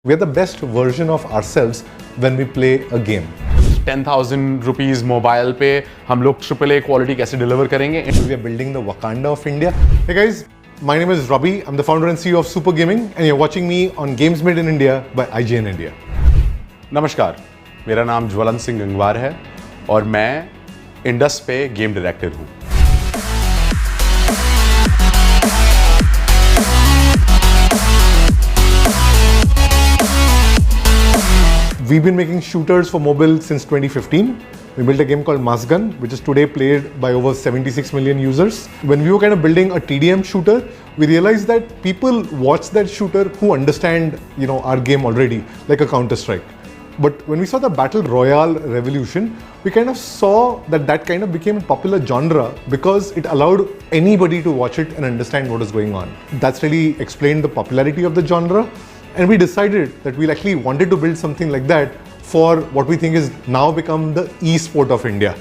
We are the best version of ourselves when we play a game. 10,000 rupees mobile पे हम लोग AAA quality कैसे deliver करेंगे? We are building the Wakanda of India. Hey guys, my name is Robbie. I'm the founder and CEO of Super Gaming and you're watching me on Games Made in India by IGN India. नमस्कार, मेरा नाम ज्वलन सिंह गंगवार है और मैं Indus पे game director हूँ। We've been making shooters for mobile since 2015. We built a game called Masgun, which is today played by over 76 million users. When we were kind of building a TDM shooter, we realized that people watch that shooter who understand, our game already, like a Counter-Strike. But when we saw the Battle Royale revolution, we kind of saw that kind of became a popular genre because it allowed anybody to watch it and understand what is going on. That's really explained the popularity of the genre. And we decided that we actually wanted to build something like that for what we think is now become the e-sport of India.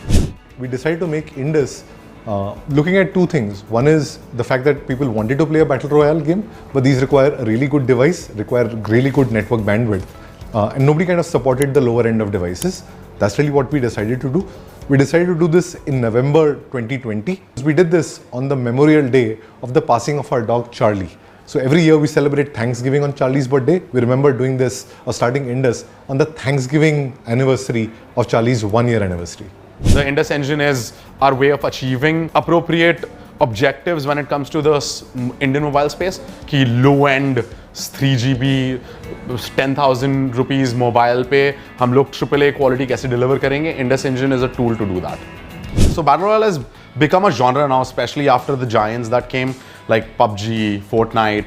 We decided to make Indus looking at two things. One is the fact that people wanted to play a Battle Royale game, but these require a really good device, require really good network bandwidth. And nobody kind of supported the lower end of devices. That's really what we decided to do. We decided to do this in November 2020. We did this on the Memorial Day of the passing of our dog Charlie. So every year we celebrate Thanksgiving on Charlie's birthday. We remember doing this or starting Indus on the Thanksgiving anniversary of Charlie's 1-year anniversary. The Indus engine is our way of achieving appropriate objectives when it comes to the Indian mobile space. कि low end 3GB 10,000 rupees mobile पे हम लोग AAA quality कैसे deliver करेंगे? Indus engine is a tool to do that. So Battle Royale has become a genre now, especially after the giants that came like PUBG, Fortnite,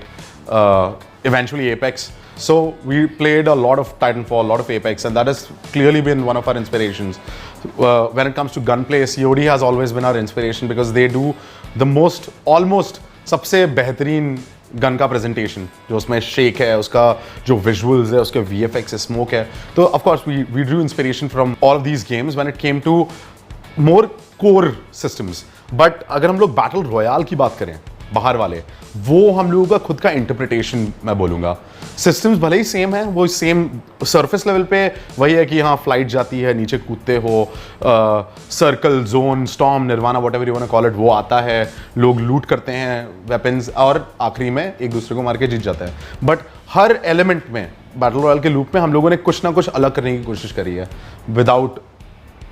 eventually Apex. So we played a lot of Titanfall, a lot of Apex, and that has clearly been one of our inspirations. When it comes to gunplay, COD has always been our inspiration because they do the almost सबसे बेहतरीन gun का presentation जो उसमें shake है, उसका जो visuals है, उसके VFX है, स्मोक है. तो of course we drew inspiration from all of these games when it came to more core systems. But अगर हम लोग बैटल रॉयल की बात करें, बाहर वाले, वो हम लोगों का खुद का इंटरप्रिटेशन मैं बोलूँगा. सिस्टम्स भले ही सेम है, वो सेम सरफेस लेवल पे वही है कि हाँ फ्लाइट जाती है, नीचे कूदते हो, सर्कल, जोन, स्टॉर्म, निर्वाणा, whatever you want to call it, वो आता है, लोग लूट करते हैं वेपन्स और आखिरी में एक दूसरे को मार के जीत जाता है. बट हर एलिमेंट में बैटल रॉयल के लूप में हम लोगों ने कुछ ना कुछ अलग करने की कोशिश करी है without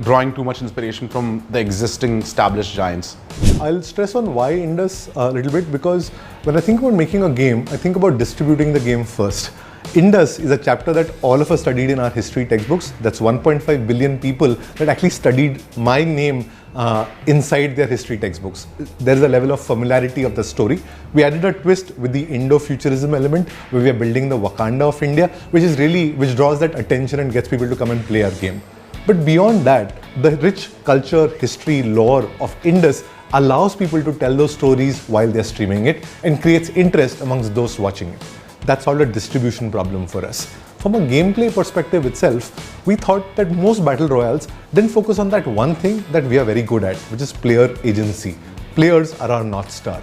drawing too much inspiration from the existing established giants. I'll stress on why Indus a little bit because when I think about making a game, I think about distributing the game first. Indus is a chapter that all of us studied in our history textbooks. That's 1.5 billion people that actually studied my name inside their history textbooks. There's a level of familiarity of the story. We added a twist with the Indo-futurism element where we are building the Wakanda of India, which draws that attention and gets people to come and play our game. But beyond that, the rich culture, history, lore of Indus allows people to tell those stories while they're streaming it and creates interest amongst those watching it. That solved a distribution problem for us. From a gameplay perspective itself, we thought that most battle royales didn't focus on that one thing that we are very good at, which is player agency. Players are our North Star.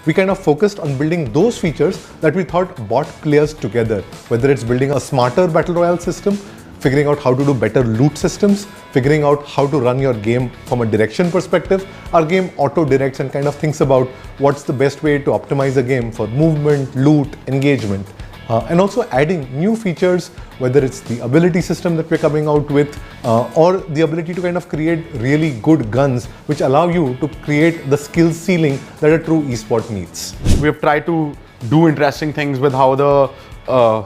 We kind of focused on building those features that we thought brought players together, whether it's building a smarter battle royale system, figuring out how to do better loot systems, figuring out how to run your game from a direction perspective. Our game auto-directs and kind of thinks about what's the best way to optimize a game for movement, loot, engagement. And also adding new features, whether it's the ability system that we're coming out with or the ability to kind of create really good guns which allow you to create the skill ceiling that a true esport needs. We have tried to do interesting things with how the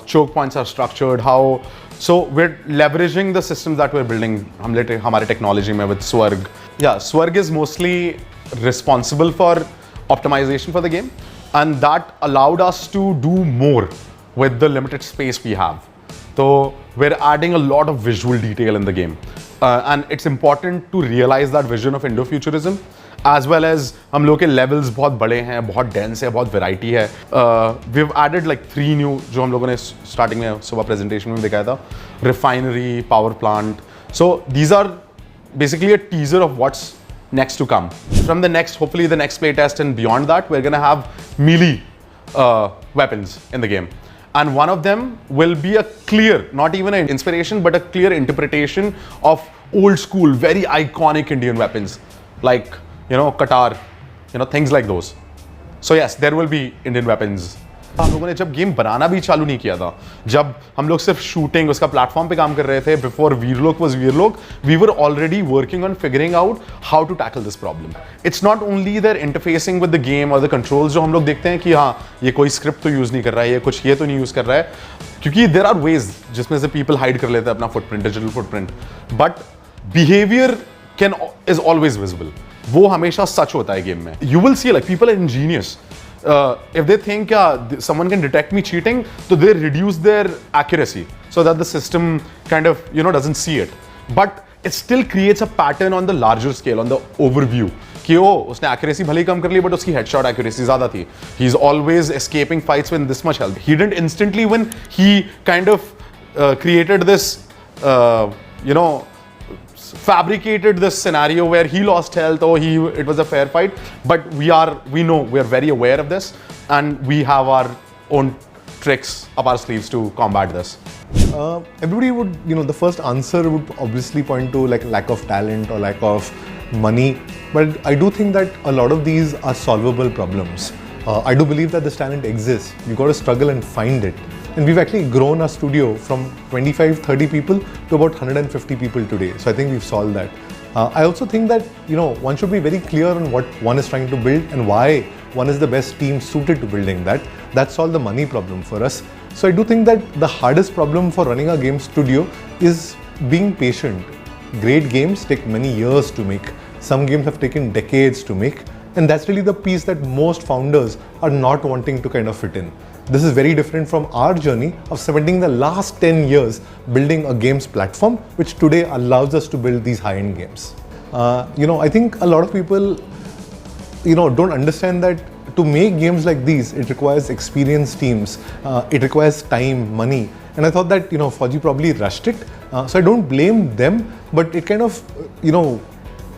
choke points are structured, so we're leveraging the systems that we're building हमारे technology में with Swarg. Yeah, Swarg is mostly responsible for optimization for the game and that allowed us to do more with the limited space we have. So we're adding a lot of visual detail in the game and it's important to realize that vision of Indo-futurism as well as हम लोग के levels बहुत बड़े हैं, बहुत dense है, बहुत variety है. We've added like 3 new जो हम लोगों ने starting में सुबह presentation में दिखाया था, refinery, power plant. So these are basically a teaser of what's next to come. From the next, hopefully the next playtest and beyond that, we're gonna have melee weapons in the game. And one of them will be a clear, not even an inspiration, but a clear interpretation of old school, very iconic Indian weapons, like, Qatar, things like those. So yes, there will be Indian weapons. हम लोगों ने जब game बनाना भी चालू नहीं किया था, जब हम लोग सिर्फ शूटिंग उसका प्लेटफॉर्म पे काम कर रहे थे, बिफोर वीरलोक वाज वीरलोक, we were already working on figuring out how to tackle this problem. It's not only their interfacing with the game और द कंट्रोल्स जो हम लोग देखते हैं कि हाँ ये कोई स्क्रिप्ट तो यूज नहीं कर रहा है, ये तो नहीं यूज कर रहा है, क्योंकि देयर आर वेज जिसमें से पीपल हाइड कर लेते हैं अपना footprint, digital footprint, but behaviour is always visible. वो हमेशा सच होता है गेम में. You will see like people are ingenious. If they think someone can detect me cheating, so they reduce their accuracy so that the system kind of doesn't see it. But it still creates a pattern on the larger scale, on the overview. कि उसने accuracy भले ही कम कर ली, but उसकी headshot accuracy ज़्यादा थी. He's always escaping fights with this much health. He didn't instantly win. He kind of created this, fabricated this scenario where he lost health or it was a fair fight, but we are very aware of this, and we have our own tricks up our sleeves to combat this. Everybody would, the first answer would obviously point to like lack of talent or lack of money, but I do think that a lot of these are solvable problems. I do believe that this talent exists. You got to struggle and find it. And we've actually grown our studio from 25-30 people to about 150 people today. So I think we've solved that. I also think that, one should be very clear on what one is trying to build and why one is the best team suited to building that. That's all the money problem for us. So I do think that the hardest problem for running a game studio is being patient. Great games take many years to make. Some games have taken decades to make. And that's really the piece that most founders are not wanting to kind of fit in. This is very different from our journey of spending the last 10 years building a games platform, which today allows us to build these high-end games. I think a lot of people, don't understand that to make games like these, it requires experienced teams. It requires time, money. And I thought that, Fauji probably rushed it. So I don't blame them, but it kind of,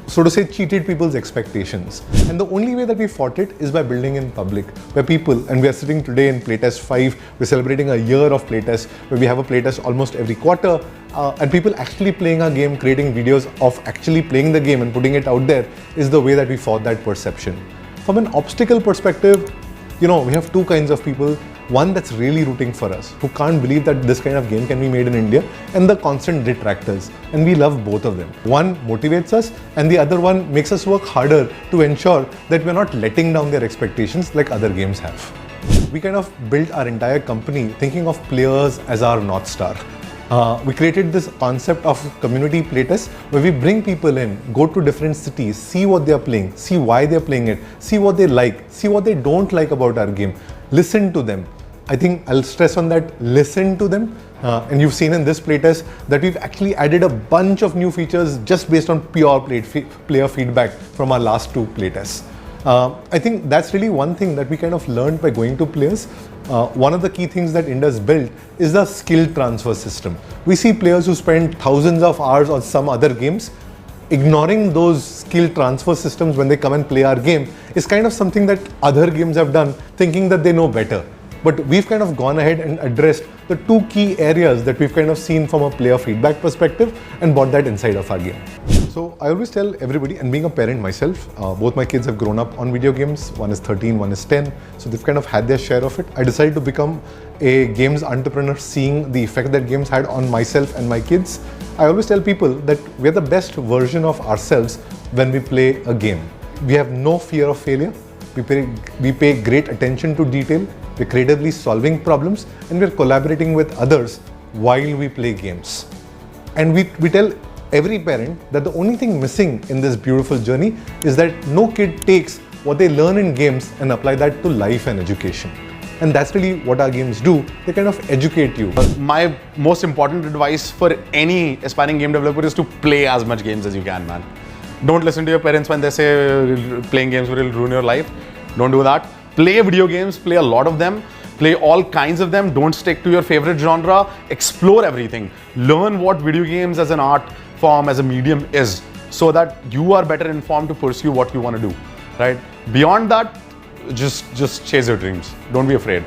so to say, cheated people's expectations. And the only way that we fought it is by building in public, where people, and we are sitting today in Playtest 5, we're celebrating a year of Playtest, where we have a Playtest almost every quarter, and people actually playing our game, creating videos of actually playing the game and putting it out there is the way that we fought that perception. From an obstacle perspective, we have two kinds of people. One that's really rooting for us, who can't believe that this kind of game can be made in India, and the constant detractors. And we love both of them. One motivates us, and the other one makes us work harder to ensure that we're not letting down their expectations like other games have. We kind of built our entire company thinking of players as our North Star. We created this concept of community playtest where we bring people in, go to different cities, see what they are playing, see why they are playing it, see what they like, see what they don't like about our game, listen to them. I think I'll stress on that, listen to them. And you've seen in this playtest that we've actually added a bunch of new features just based on pure player feedback from our last two playtests. I think that's really one thing that we kind of learned by going to players. One of the key things that Indus built is the skill transfer system. We see players who spend thousands of hours on some other games. Ignoring those skill transfer systems when they come and play our game is kind of something that other games have done, thinking that they know better. But we've kind of gone ahead and addressed the two key areas that we've kind of seen from a player feedback perspective and brought that inside of our game. So I always tell everybody, and being a parent myself, both my kids have grown up on video games. One is 13, one is 10. So they've kind of had their share of it. I decided to become a games entrepreneur, seeing the effect that games had on myself and my kids. I always tell people that we're the best version of ourselves when we play a game. We have no fear of failure. We pay great attention to detail. We're creatively solving problems, and we're collaborating with others while we play games. And we tell every parent that the only thing missing in this beautiful journey is that no kid takes what they learn in games and apply that to life and education. And that's really what our games do. They kind of educate you. My most important advice for any aspiring game developer is to play as much games as you can, man. Don't listen to your parents when they say playing games will ruin your life. Don't do that. Play video games, play a lot of them, play all kinds of them. Don't stick to your favorite genre. Explore everything. Learn what video games as an art form, as a medium is, so that you are better informed to pursue what you want to do, right? Beyond that, just chase your dreams. Don't be afraid.